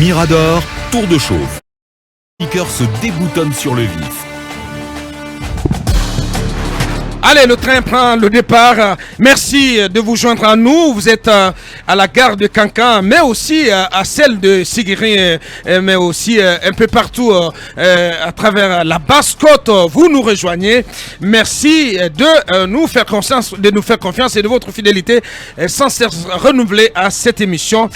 Mirador, tour de chauffe. Le cœur se déboutonne sur le vif. Allez, le train prend le départ. Merci de vous joindre à nous. Vous êtes à la gare de Kankan, mais aussi à celle de Sigiri, mais aussi un peu partout à travers la Basse-Côte. Vous nous rejoignez. Merci de nous faire confiance, et de votre fidélité sans cesse renouvelée à cette émission.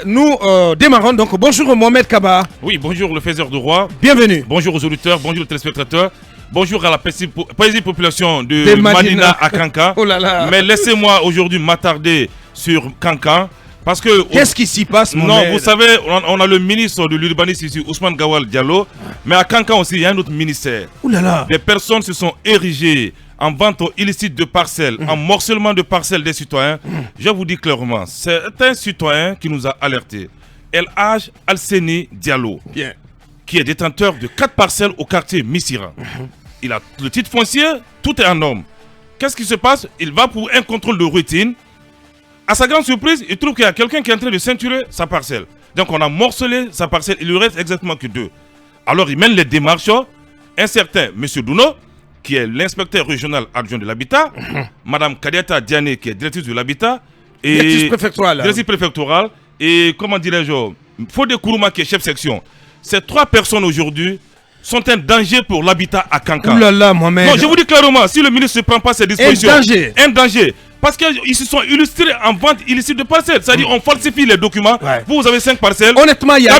Nous démarrons donc. Bonjour Mohamed Kaba. Oui, bonjour le faiseur de roi. Bienvenue. Bonjour aux auditeurs, bonjour aux téléspectateurs. Bonjour à la paisible population de Manina à Kankan. Oh là là. Mais laissez-moi aujourd'hui m'attarder sur Kankan. Parce que... Qu'est-ce qui s'y passe, Non, Mohamed? vous savez, on a le ministre de l'urbanisme ici, Ousmane Gawal Diallo. Mais à Kankan aussi, il y a un autre ministère. Oh là là. Des personnes se sont érigées en vente illicite de parcelles, en morcellement de parcelles des citoyens. Je vous dis clairement, c'est un citoyen qui nous a alertés. El Hadj Alseni Diallo. Bien. Qui est détenteur de 4 parcelles au quartier Missira. Il a le titre foncier, tout est en norme. Qu'est-ce qui se passe? Il va pour un contrôle de routine. À sa grande surprise, il trouve qu'il y a quelqu'un qui est en train de ceinturer sa parcelle. Donc on a morcelé sa parcelle, il lui reste exactement que 2. Alors il mène les démarches. Un certain M. Douno, qui est l'inspecteur régional adjoint de l'habitat, Mme Kadiata Diané, qui est directrice de l'habitat, et directrice préfectorale, et comment dirais-je, Fodé Kourouma, qui est chef section. Ces 3 personnes aujourd'hui sont un danger pour l'habitat à Kankan. Ouh là là, Mohamed. Non, je vous dis clairement, si le ministre ne prend pas ses dispositions... Un danger. Parce qu'ils se sont illustrés en vente illicite de parcelles. C'est-à-dire on falsifie les documents. Ouais. Vous avez 5 parcelles. Honnêtement, il y a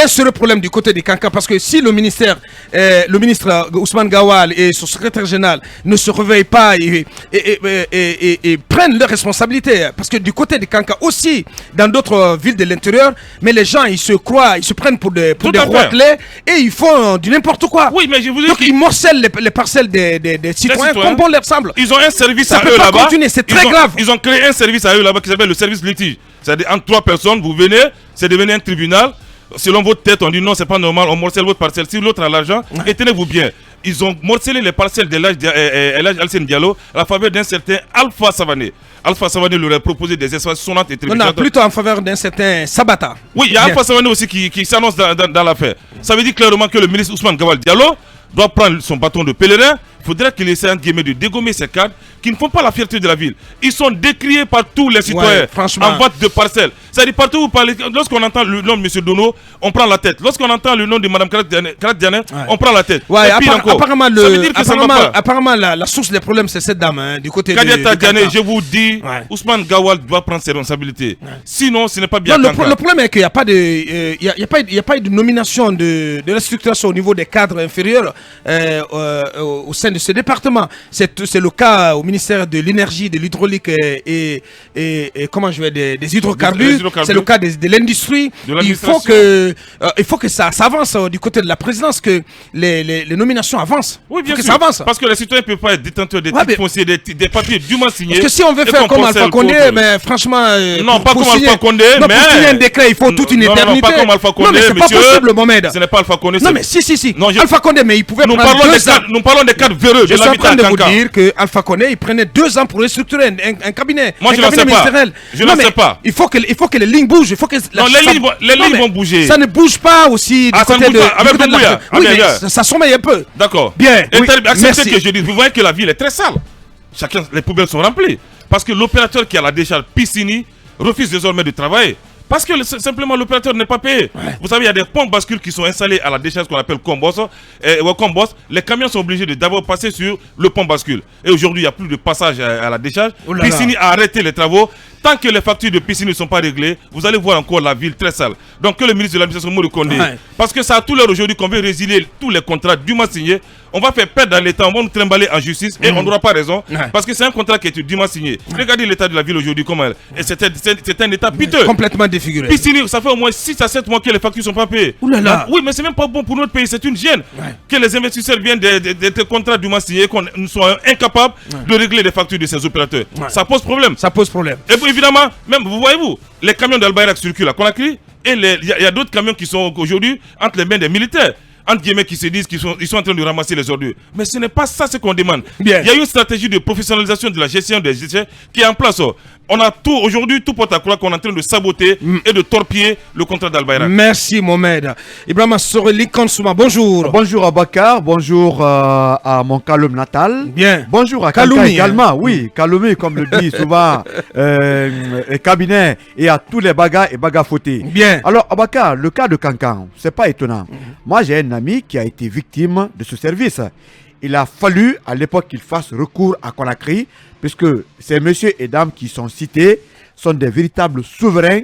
un seul problème du côté des Kankan. Parce que si le ministre Ousmane Gawal et son secrétaire général ne se réveillent pas et prennent leurs responsabilités. Parce que du côté des Kankan aussi, dans d'autres villes de l'intérieur, mais les gens, ils se croient, ils se prennent pour des roitelets et ils font du n'importe quoi. Oui, mais je vous dis donc ils morcellent les parcelles des citoyens comme bon leur semble. Ils ont un service à eux là-bas. C'est très grave. Ils ont créé un service à eux là-bas qui s'appelle le service litige. C'est-à-dire entre 3 personnes, vous venez, c'est devenu un tribunal. Selon votre tête, on dit non, c'est pas normal, on morcelle votre parcelle. Si l'autre a l'argent, et tenez-vous bien. Ils ont morcelé les parcelles de El Hadj Alseni Diallo à la faveur d'un certain Alpha Savané. Alpha Savané leur a proposé des espaces sonnantes et trébuchantes. Non, plutôt en faveur d'un certain Sabata. Oui, il y a Alpha Savané aussi qui s'annonce dans l'affaire. Ça veut dire clairement que le ministre Ousmane Gawal Diallo doit prendre son bâton de pèlerin. Il faudrait qu'il essaie de dégommer ces cadres qui ne font pas la fierté de la ville. Ils sont décriés par tous les citoyens en vente de parcelles. C'est-à-dire partout où vous parlez, lorsqu'on entend le nom de M. Dono, on prend la tête. Lorsqu'on entend le nom de Mme Kadiata, on prend la tête. Ouais, apparemment, la source des problèmes, c'est cette dame du côté de Kadiata Diané. Je vous dis, Ousmane Gawal doit prendre ses responsabilités. Sinon, ce n'est pas bien. Non, le problème est qu'il n'y a pas eu de nomination de restructuration au niveau des cadres inférieurs au sein de ce département. C'est le cas au ministère de l'énergie, de l'hydraulique et comment je vais des hydrocarbures. C'est le cas de l'industrie. Il faut que ça avance du côté de la présidence, que les nominations avancent. Oui, bien sûr. Ça avance. Parce que les citoyens ne peuvent pas être détenteurs des titres fonciers, des papiers dûment signés. Parce que si on veut faire comme Alpha Condé, mais franchement... non, pas comme Alpha Condé, mais... pour signer un décret, il faut toute une éternité. Non, pas comme Alpha Condé, non, mais c'est pas possible, Mohamed. Ce n'est pas Alpha Condé. Non, mais si. Alpha Condé, mais il pouvait prendre 2 ans. Nous parlons des cadres véreux de l'habitat à Kankan. Je suis en train de vous dire que Alpha Condé, il prenait 2 ans pour restructurer un cabinet. Moi, je ne sais pas. Je ne sais pas. Il faut que les lignes bougent. Non, les lignes vont bouger. Ça ne bouge pas aussi du côté de... Avec le bouillard. Oui, mais ça sommeille un peu. D'accord. Bien. Acceptez que je dise. Vous voyez que la ville est très sale. Les poubelles sont remplies. Parce que l'opérateur qui a la décharge Piscini refuse désormais de travailler. Parce que simplement l'opérateur n'est pas payé. Ouais. Vous savez, il y a des pompes bascules qui sont installées à la décharge qu'on appelle Combos. Les camions sont obligés de d'abord passer sur le pont bascule. Et aujourd'hui, il n'y a plus de passage à la décharge. Piscini a arrêté les travaux. Tant que les factures de piscine ne sont pas réglées, vous allez voir encore la ville très sale. Donc que le ministre de l'administration Modibo Condé, parce que ça a tout l'heure aujourd'hui qu'on veut résilier tous les contrats dûment signés, on va faire perdre dans l'État, on va nous trimballer en justice et on n'aura pas raison. Parce que c'est un contrat qui est dûment signé. Regardez l'état de la ville aujourd'hui, comment elle est. Et c'est un état piteux. Complètement défiguré. Piscine, ça fait au moins 6 à 7 mois que les factures ne sont pas payées. Oulala. Oui, mais c'est même pas bon pour notre pays, c'est une gêne. Que les investisseurs viennent des contrats dûment signés, qu'on soit incapables de régler les factures de ces opérateurs. Ça pose problème. Ça pose problème. Et puis, évidemment, même vous voyez-vous, les camions d'Albayrak circulent à Conakry et il y a d'autres camions qui sont aujourd'hui entre les mains des militaires. Entre guillemets, qui se disent qu'ils sont en train de ramasser les ordures. Mais ce n'est pas ça ce qu'on demande. Bien. Il y a une stratégie de professionnalisation de la gestion des déchets qui est en place. On a tout, aujourd'hui, tout porte à croire qu'on est en train de saboter et de torpiller le contrat d'Al-Bayrak. Merci Mohamed. Ibrahima Sore Likon Souma, bonjour. Bonjour à Bakar, bonjour à mon Kaloum natal. Bien. Bonjour à Kaloumi, Kanka également, oui, Kaloumi comme le dit souvent cabinet et à tous les bagas et bagas fautés. Bien. Alors Abakar, le cas de Kankan, c'est pas étonnant. Moi j'ai un ami qui a été victime de ce service. Il a fallu à l'époque qu'il fasse recours à Conakry, puisque ces messieurs et dames qui sont cités sont des véritables souverains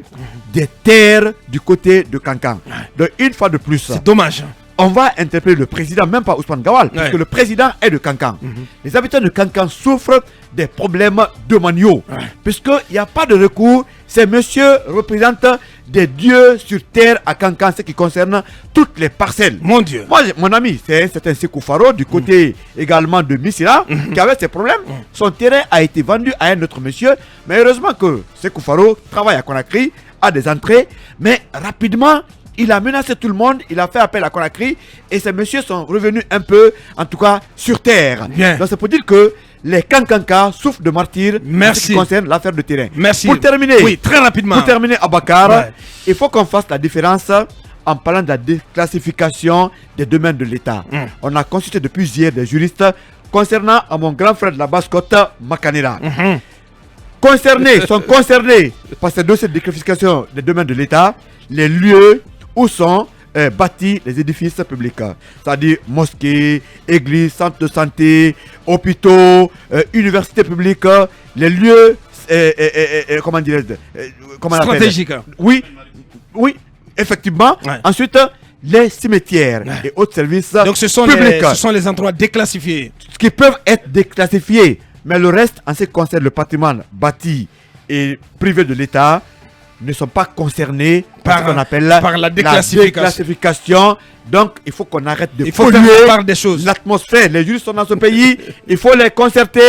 des terres du côté de Kankan. Donc une fois de plus, C'est dommage. on va interpeller le président, même pas Ousmane Gawal, puisque le président est de Kankan. Les habitants de Kankan souffrent des problèmes domaniaux, puisqu'il n'y a pas de recours. Ces messieurs représentent des dieux sur terre à Kankan, ce qui concerne toutes les parcelles. Mon Dieu. Moi, mon ami, c'est un certain Sékou Faro, du côté également de Missira, qui avait ces problèmes. Son terrain a été vendu à un autre monsieur, mais heureusement que Sékou Faro travaille à Conakry, a des entrées, mais rapidement, il a menacé tout le monde, il a fait appel à Conakry et ces messieurs sont revenus un peu, en tout cas, sur terre. Bien. Donc c'est pour dire que les Kankanka souffrent de martyrs en ce qui concerne l'affaire de terrain. Merci. Pour terminer, oui, très rapidement. Pour terminer, Abakar, Ouais. il faut qu'on fasse la différence en parlant de la déclassification des domaines de l'État. On a consulté depuis hier des juristes concernant à mon grand frère de la basse-côte, Makanera. Sont concernés par ces dossiers de déclassification des domaines de l'État les lieux où sont bâtis les édifices publics, c'est-à-dire mosquées, églises, centres de santé, hôpitaux, universités publiques, les lieux, comment dirais-je, comment on appelle? Stratégique. Oui, oui, effectivement. Ouais. Ensuite, les cimetières et autres services Donc ce sont, publics ce sont les endroits déclassifiés. qui peuvent être déclassifiés. Mais le reste, en ce qui concerne le patrimoine bâti et privé de l'État, ne sont pas concernés par ce qu'on appelle par la déclassification. Donc, il faut qu'on arrête de Il faut polluer faire part des choses. l'atmosphère. Les juristes sont dans ce pays. Il faut les concerter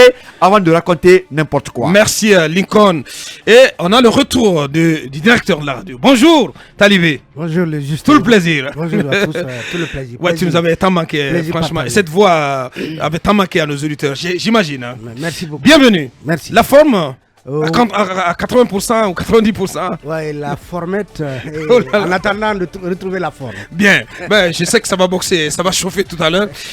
avant de raconter n'importe quoi. Merci Lincoln. Et on a le retour du directeur de la radio. Bonjour Talibé. Bonjour les justes. Tout le plaisir. Bonjour à tous, tout le plaisir. Ouais, tu nous avais tant manqué, Plaisir franchement. partagé. Cette voix avait tant manqué à nos auditeurs, j'imagine. Hein. Merci beaucoup. Bienvenue. Merci. La forme Oh. à 80% ou 90%. Ouais, la formette, Oh là là. en attendant de retrouver la forme. Bien. Ben, je sais que ça va boxer, ça va chauffer tout à l'heure.